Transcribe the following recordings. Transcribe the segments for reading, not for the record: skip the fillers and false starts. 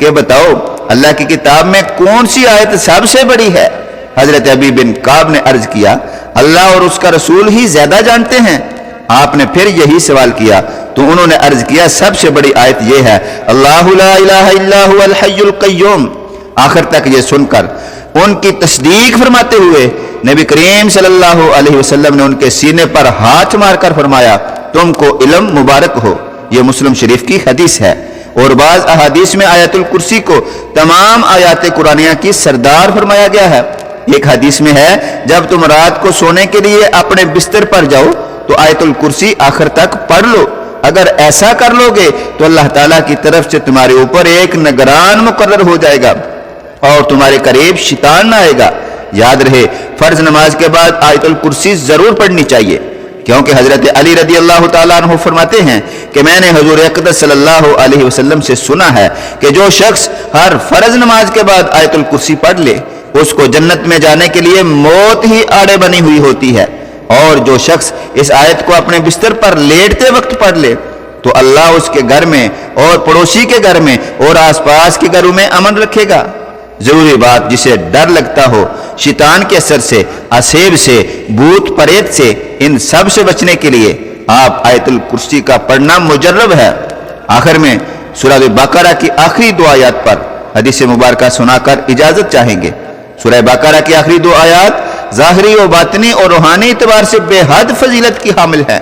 کہ بتاؤ اللہ کی کتاب میں کون سی آیت سب سے بڑی ہے؟ حضرت ابی بن کعب نے عرض کیا اللہ اور اس کا رسول ہی زیادہ جانتے ہیں۔ آپ نے پھر یہی سوال کیا تو انہوں نے عرض کیا سب سے بڑی آیت یہ ہے اللہ لا الہ الا هو الحی القیوم۔ آخر تک یہ سن کر ان کی تصدیق فرماتے ہوئے نبی کریم صلی اللہ علیہ وسلم نے ان کے سینے پر ہاتھ مار کر فرمایا تم کو علم مبارک ہو۔ یہ مسلم شریف کی حدیث ہے۔ اور بعض احادیث میں آیت الکرسی کو تمام آیات قرآنیہ کی سردار فرمایا گیا ہے۔ ایک حدیث میں ہے جب تم رات کو سونے کے لیے اپنے بستر پر جاؤ تو آیت الکرسی آخر تک پڑھ لو، اگر ایسا کر لو گے تو اللہ تعالیٰ کی طرف سے تمہارے اوپر ایک نگران مقرر ہو جائے گا اور تمہارے قریب شیطان نہ آئے گا۔ یاد رہے فرض نماز کے بعد آیت الکرسی ضرور پڑھنی چاہیے، کیونکہ حضرت علی رضی اللہ تعالیٰ عنہ فرماتے ہیں کہ میں نے حضور اقدس صلی اللہ علیہ وسلم سے سنا ہے کہ جو شخص ہر فرض نماز کے بعد آیت الکرسی پڑھ لے اس کو جنت میں جانے کے لیے موت ہی آڑے بنی ہوئی ہوتی ہے، اور جو شخص اس آیت کو اپنے بستر پر لیٹتے وقت پڑھ لے تو اللہ اس کے گھر میں اور پڑوسی کے گھر میں اور آس پاس کے گھروں میں امن رکھے گا۔ ضروری بات جسے ڈر لگتا ہو شیطان کے اثر سے، اسیب سے، بھوت پریت سے، ان سب سے بچنے کے لیے آپ آیت الکرسی کا پڑھنا مجرب ہے۔ آخر میں سورہ بقرہ کی آخری دو آیات پر حدیث مبارکہ سنا کر اجازت چاہیں گے۔ سورہ بقرہ کی آخری دو آیات ظاہری و باطنی اور روحانی اعتبار سے بے حد فضیلت کی حامل ہے،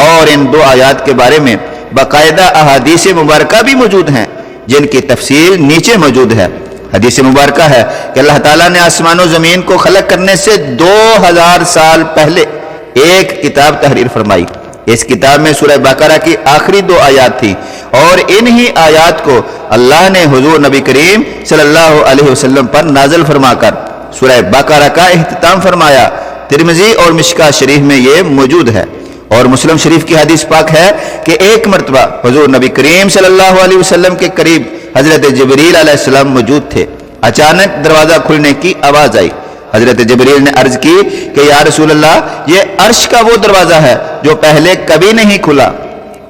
اور ان دو آیات کے بارے میں باقاعدہ احادیث مبارکہ بھی موجود ہیں جن کی تفصیل نیچے موجود ہے۔ حدیث مبارکہ ہے کہ اللہ تعالیٰ نے آسمان و زمین کو خلق کرنے سے 2000 سال پہلے ایک کتاب تحریر فرمائی۔ اس کتاب میں سورہ بقرہ کی آخری دو آیات تھی، اور انہی آیات کو اللہ نے حضور نبی کریم صلی اللہ علیہ وسلم پر نازل فرما کر سورہ بقرہ کا اختتام فرمایا۔ ترمذی اور مشکاۃ شریف میں یہ موجود ہے، اور مسلم شریف کی حدیث پاک ہے کہ ایک مرتبہ حضور نبی کریم صلی اللہ علیہ وسلم کے قریب حضرت جبریل علیہ السلام موجود تھے۔ اچانک دروازہ کھلنے کی آواز آئی۔ حضرت جبریل نے عرض کی کہ یا رسول اللہ یہ عرش کا وہ دروازہ ہے جو پہلے کبھی نہیں کھلا۔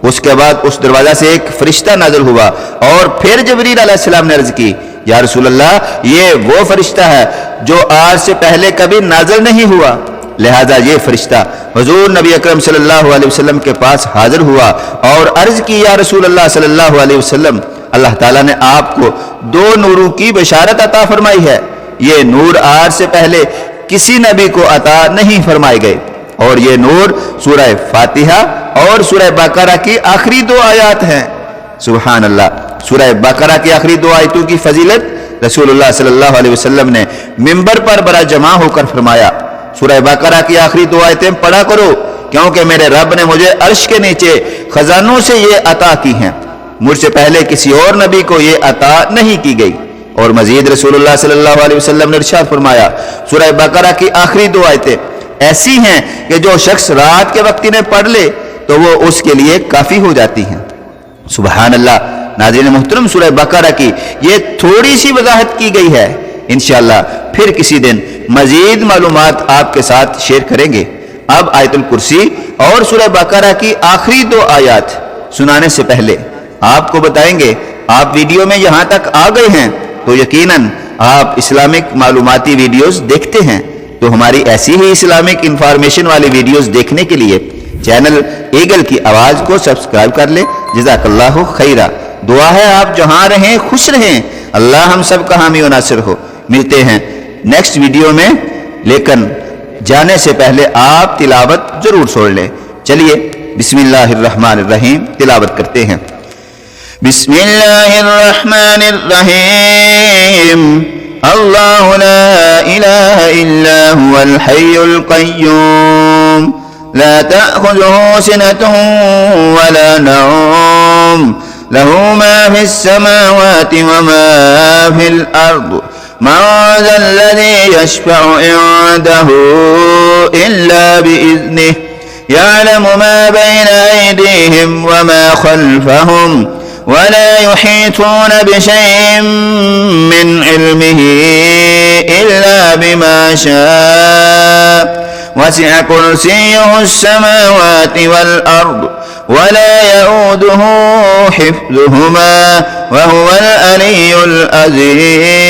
اس کے بعد اس دروازہ سے ایک فرشتہ نازل ہوا، اور پھر جبریل علیہ السلام نے عرض کی یا رسول اللہ یہ وہ فرشتہ ہے جو آج سے پہلے کبھی نازل نہیں ہوا۔ لہذا یہ فرشتہ حضور نبی اکرم صلی اللہ علیہ وسلم کے پاس حاضر ہوا اور عرض کی یا رسول اللہ صلی اللہ علیہ وسلم اللہ تعالیٰ نے آپ کو 2 نوروں کی بشارت عطا فرمائی ہے، یہ نور آج سے پہلے کسی نبی کو عطا نہیں فرمائے گئے، اور یہ نور سورہ فاتحہ اور سورہ بقرہ کی آخری 2 آیات ہیں۔ سبحان اللہ۔ سورہ بقرہ کی آخری 2 آیتوں کی فضیلت رسول اللہ صلی اللہ علیہ وسلم نے منبر پر برا جمع ہو کر فرمایا سورہ بقرہ کی آخری 2 آیتیں پڑھا کرو، کیونکہ میرے رب نے مجھے عرش کے نیچے خزانوں سے یہ عطا کی ہیں، مجھ سے پہلے کسی اور نبی کو یہ عطا نہیں کی گئی۔ اور مزید رسول اللہ صلی اللہ علیہ وسلم نے ارشاد فرمایا سورہ بقرہ کی آخری 2 آیتیں ایسی ہیں کہ جو شخص رات کے وقت انہیں پڑھ لے تو وہ اس کے لیے کافی ہو جاتی ہیں۔ سبحان اللہ۔ ناظرین محترم، سورہ بقرہ کی یہ تھوڑی سی وضاحت کی گئی ہے، انشاءاللہ پھر کسی دن مزید معلومات آپ کے ساتھ شیئر کریں گے۔ اب آیت الکرسی اور سورہ بقرہ کی آخری 2 آیات سنانے سے پہلے آپ کو بتائیں گے، آپ ویڈیو میں یہاں تک آ گئے ہیں تو یقیناً آپ اسلامک معلوماتی ویڈیوز دیکھتے ہیں، تو ہماری ایسی ہی اسلامک انفارمیشن والی ویڈیوز دیکھنے کے لیے چینل ایگل کی آواز کو سبسکرائب کر لیں۔ جزاک اللہ خیرہ۔ دعا ہے آپ جہاں رہیں خوش رہیں، اللہ ہم سب کا حامی و ناصر ہو۔ ملتے ہیں نیکسٹ ویڈیو میں، لیکن جانے سے پہلے آپ تلاوت ضرور سن لیں۔ چلیے بسم اللہ الرحمن الرحیم تلاوت کرتے ہیں۔ بسم اللہ الرحمن الرحیم۔ اللہ لا الہ الا هو الحی القیوم لا تأخذه سنة ولا نوم له ما في السماوات وما في الأرض من ذا الذي يشفع عنده إلا بإذنه يعلم ما بين أيديهم وما خلفهم ولا يحيطون بشيء من علمه إلا بما شاء وسع كرسيه السماوات والأرض ولا يؤوده حفظهما وهو العلي العلي العظيم.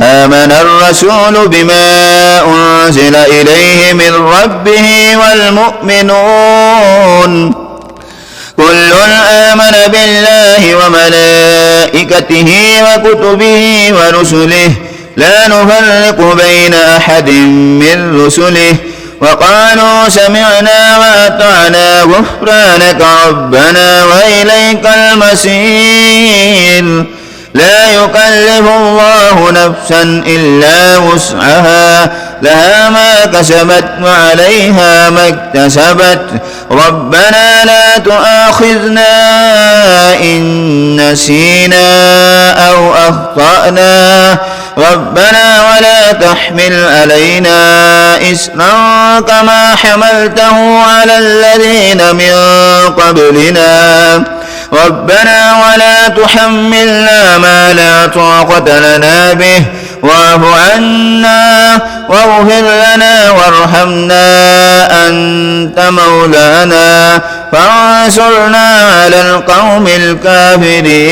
آمن الرسول بما أنزل إليه من ربه والمؤمنون كل آمن بالله وملائكته وكتبه ورسله لا نفرق بين أحد من رسله وقالوا سمعنا وأطعنا غفرانك ربنا وإليك المصير. لا يكلف الله نفسا إلا وسعها لها ما كسبت وعليها ما اكتسبت ربنا لا تؤاخذنا إن نسينا أو أخطأنا ربنا ولا تحمل علينا إصرا كما حملته على الذين من قبلنا ربنا ولا تحملنا ما لا طاقة لنا به واعف عنا واغفر لنا وارحمنا أنت مولانا فانصرنا على القوم الكافرين.